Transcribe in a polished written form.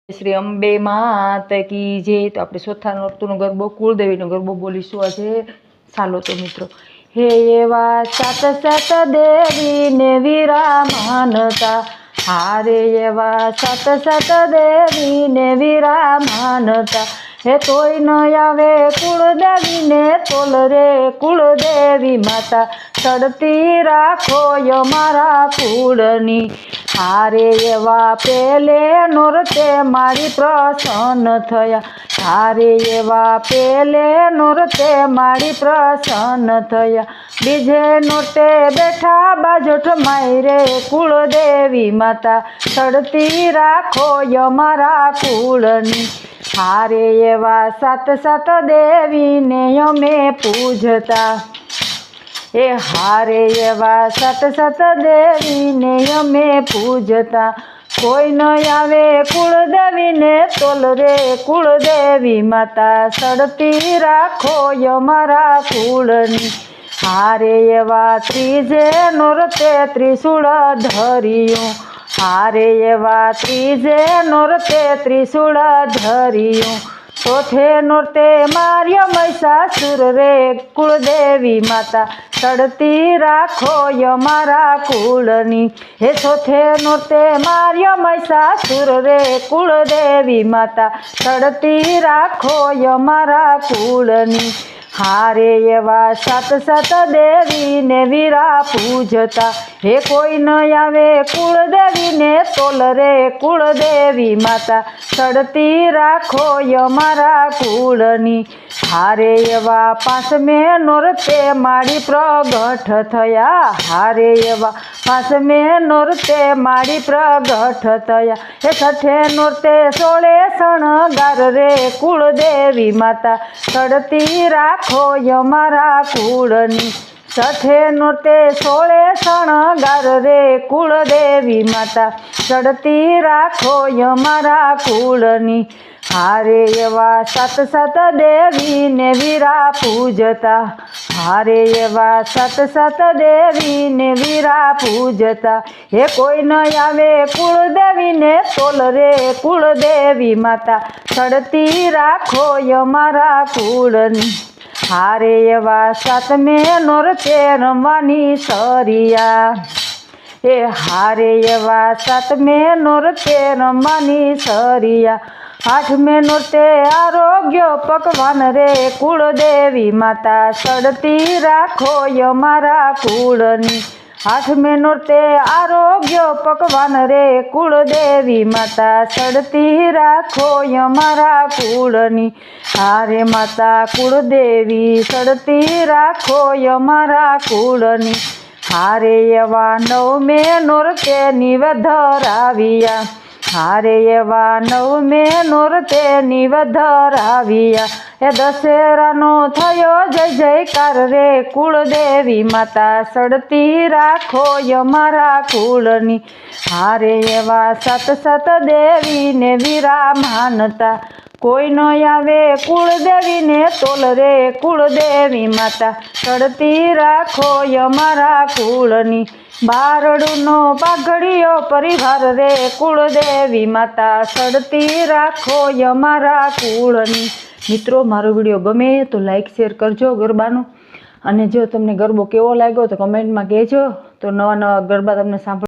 શ્રી અંબે માત કી જય। તો આપણે ચોથા નોરતુંનો ગરબો કુળદેવીનો ગરબો બોલીશું આજે। ચાલો તો મિત્રો, હે એવા સાત સાત દેવીને વીરા માનતા, હારે એવા સાત સાત દેવીને વીરા માનતા, હે કોઈ ન આવે કુળદેવીને તોલ રે કુળદેવી માતા, ચડતી રાખો અમારા કુળની। હારે એવા પેલે નોરતે મારી પ્રસન્ન થયા, હારે એવા પેલે નોરતે મારી પ્રસન્ન થયા, બીજે નોરતે બેઠા બાજોઠ માય રે કુળદેવી માતા, ચડતી રાખો અમારા કુળની। હારે એવા સાત સાત દેવીને અમે પૂજતા, એ હારે એવા સાત સાત દેવીને અમે પૂજતા, કોઈ ન આવે કુળદેવીને તોલ રે કુળદેવી માતા, ચડતી રાખો અમારા કુળની। હારે એવા ત્રીજે નોરતે ત્રિશૂળ ધર્યું, હારે એવા ત્રીજે નોરતે ત્રિશૂળ ધર્યું, ચોથે નોરતે માર્યો મહિષાસુર રે કુળદેવી માતા, ચડતી રાખો અમારા કુળની। હે ચોથે નોરતે માર્યો મહિષાસુર રે કુળદેવી માતા, ચડતી રાખો અમારા કુળની। હારે એવા સાત સાત દેવીને વીરા પૂજતા, હે કોઈ ન આવે કુળદેવીને તોલ રે કુળદેવી માતા, ચડતી રાખો અમારા કુળની। હારે એવા પાંચમે નોરતે મારી પ્રગટ થયા, હારે એવા પાંચમે નોરતે મારી પ્રગટ થયા, હે છઠે નોરતે 16 શણગાર રે કુળદેવી માતા, ચડતી રાખો અમારા કુળની। છઠે નોરતે 16 શણગાર રે કુળદેવી માતા, ચડતી રાખો અમારા કુળની। હારે એવા સાત સાત દેવીને વીરા પૂજતા, હારે એવા સાત સાત દેવીને વીરા પૂજતા, હે કોઈ ન આવે કુળદેવીને તોલ રે કુળદેવી માતા, ચડતી રાખો અમારા કુળની। હારે એવા સાતમે નોરતે રમવાની સરિયા, એ હારે એવા સાતમે નોરતે રમવાની સરિયા, આઠમે નોરતે આરોગ્ય પકવાન રે કુળદેવી માતા, ચડતી રાખો અમારા કુળની। આઠમે નોરતે આરોગ્ય પકવાન રે કુળદેવી માતા, ચડતી રાખો અમારા કુળની। હારે માતા કુળદેવી ચડતી રાખો અમારા કુળની। હારે એવા નવમે નોરતે નિવેધરાવ્યા, હારે એવા નવમે નોરતે નિવેધરાવ્યા, એ દશેરાનો થયો જય જયકાર રે કુળદેવી માતા, ચડતી રાખો અમારા કુળની। હારે એવા સાત સાત દેવીને વીરા માનતા, કોઈ ન આવે કુળદેવીને તોલ રે કુળદેવી માતા, ચડતી રાખો અમારા કુળની। બારડુનો પાઘડીયો પરિવાર રે કુળદેવી માતા, ચડતી રાખો અમારા કુળની। મિત્રો, મારો વિડીયો ગમે તો લાઈક શેર કરજો ગરબાનો, અને જો તમને ગરબો કેવો લાગ્યો તો કમેન્ટમાં કહેજો, તો નવા નવા ગરબા તમને સાંભળવા